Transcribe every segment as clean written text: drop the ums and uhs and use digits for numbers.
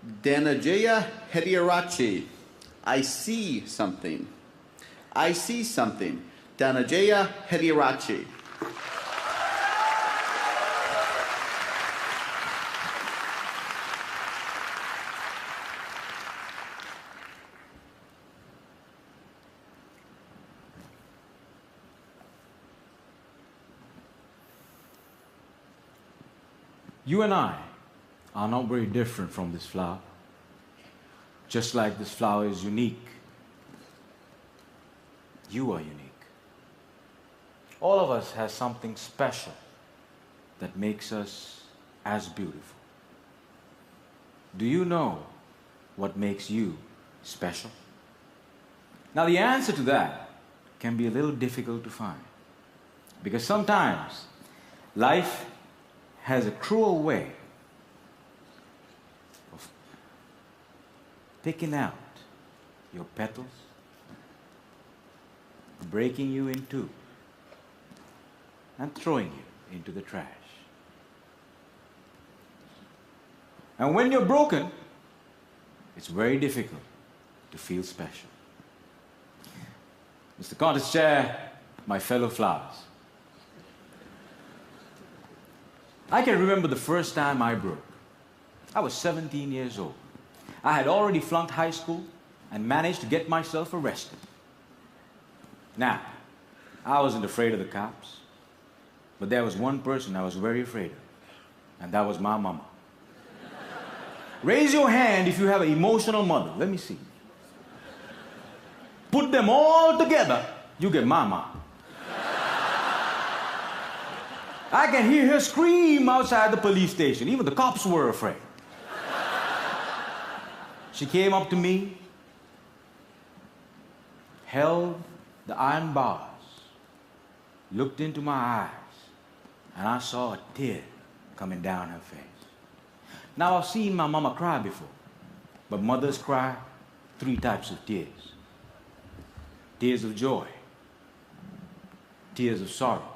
Danajaya Hediarachi. I see something. I see something. Danajaya Hediarachi. You and I are not very different from this flower. Just like this flower is unique, you are unique. All of us has something special that makes us as beautiful. Do you know what makes you special? Now the answer to that can be a little difficult to find, because sometimes life has a cruel way of picking out your petals, breaking you in two, and throwing you into the trash. And when you're broken, it's very difficult to feel special. Mr. Contest Chair, my fellow flowers, I can remember the first time I broke. I was 17 years old. I had already flunked high school and managed to get myself arrested. Now, I wasn't afraid of the cops, but there was one person I was very afraid of, and that was my mama. Raise your hand if you have an emotional mother. Let me see. Put them all together, you get mama. I can hear her scream outside the police station. Even the cops were afraid. She came up to me, held the iron bars, looked into my eyes, and I saw a tear coming down her face. Now, I've seen my mama cry before, but mothers cry 3 types of tears. Tears of joy, tears of sorrow,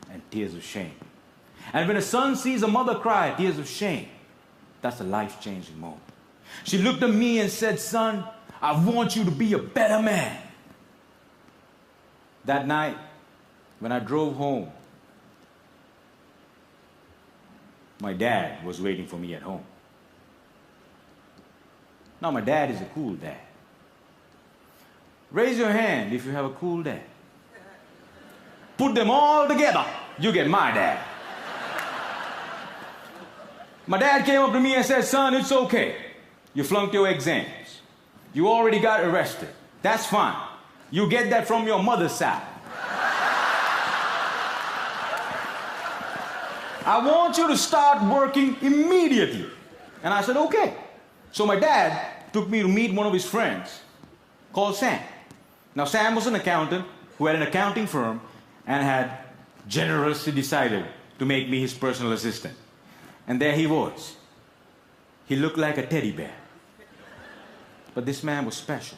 and tears of shame. And when a son sees a mother cry tears of shame, that's a life-changing moment. She looked at me and said, "Son, I want you to be a better man." That night, when I drove home, my dad was waiting for me at home. Now, my dad is a cool dad. Raise your hand if you have a cool dad. Put them all together, you get my dad. My dad came up to me and said, "Son, it's okay. You flunked your exams. You already got arrested. That's fine. You get that from your mother's side. I want you to start working immediately." And I said, "Okay." So my dad took me to meet one of his friends called Sam. Now, Sam was an accountant who had an accounting firm and had generously decided to make me his personal assistant. And there he was. He looked like a teddy bear. But this man was special.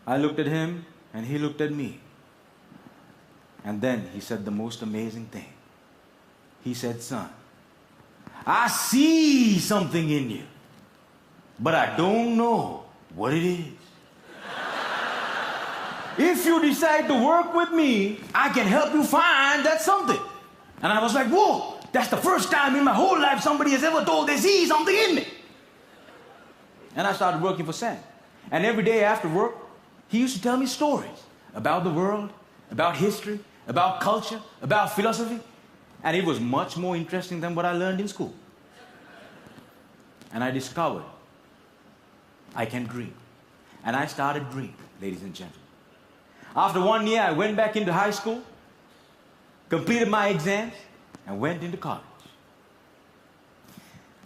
I looked at him and he looked at me. And then he said the most amazing thing. He said, "Son, I see something in you, but I don't know what it is. If you decide to work with me, I can help you find that something." And I was like, "Whoa, that's the first time in my whole life somebody has ever told they see something in me." And I started working for Sam. And every day after work, he used to tell me stories about the world, about history, about culture, about philosophy. And it was much more interesting than what I learned in school. And I discovered I can dream. And I started dreaming, ladies and gentlemen. After 1 year, I went back into high school, completed my exams, and went into college.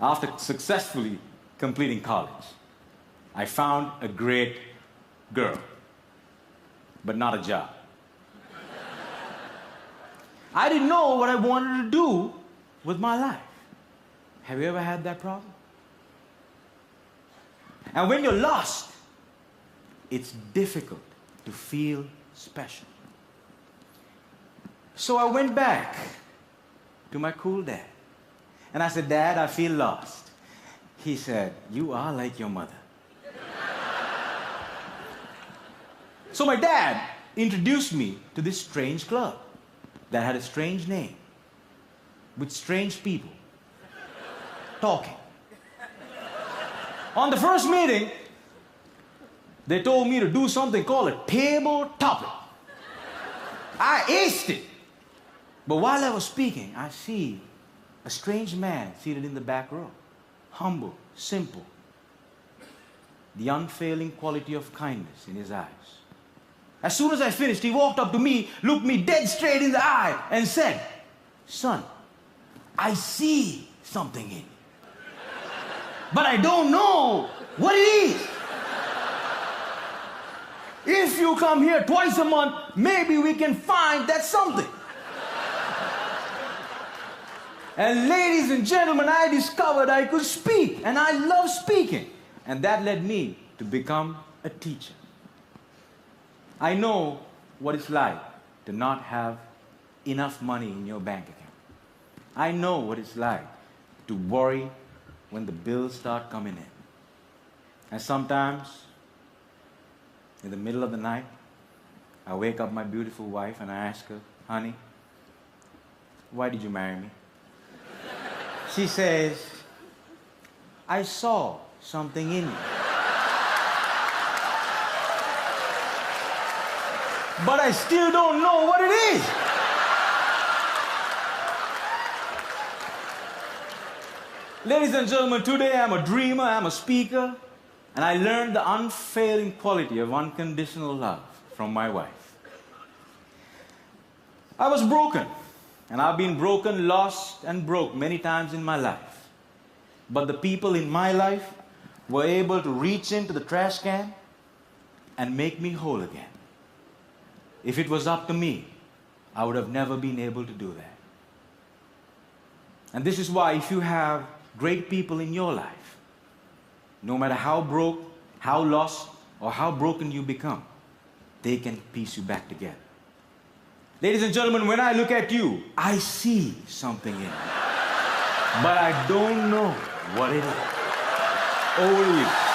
After successfully completing college, I found a great girl, but not a job. I didn't know what I wanted to do with my life. Have you ever had that problem? And when you're lost, it's difficult to feel special. So I went back to my cool dad And I said, Dad, I feel lost. He said, you are like your mother. So my dad introduced me to this strange club that had a strange name, with strange people talking. On the first meeting, they told me to do something called a table topic. I aced it. But while I was speaking, I see a strange man seated in the back row. Humble, simple. The unfailing quality of kindness in his eyes. As soon as I finished, he walked up to me, looked me dead straight in the eye, and said, son, I see something in you. But I don't know what it is. If you come here twice a month, maybe we can find that something. And ladies and gentlemen, I discovered I could speak, and I love speaking. And that led me to become a teacher. I know what it's like to not have enough money in your bank account. I know what it's like to worry when the bills start coming in. And sometimes, in the middle of the night, I wake up my beautiful wife and I ask her, honey, why did you marry me? She says, I saw something in you. But I still don't know what it is. Ladies and gentlemen, today I'm a dreamer, I'm a speaker, and I learned the unfailing quality of unconditional love from my wife. I was broken, and I've been broken, lost, and broke many times in my life. But the people in my life were able to reach into the trash can and make me whole again. If it was up to me, I would have never been able to do that. And this is why if you have great people in your life, no matter how broke, how lost, or how broken you become, they can piece you back together. Ladies and gentlemen, when I look at you, I see something in you. But I don't know what it is. Over to you.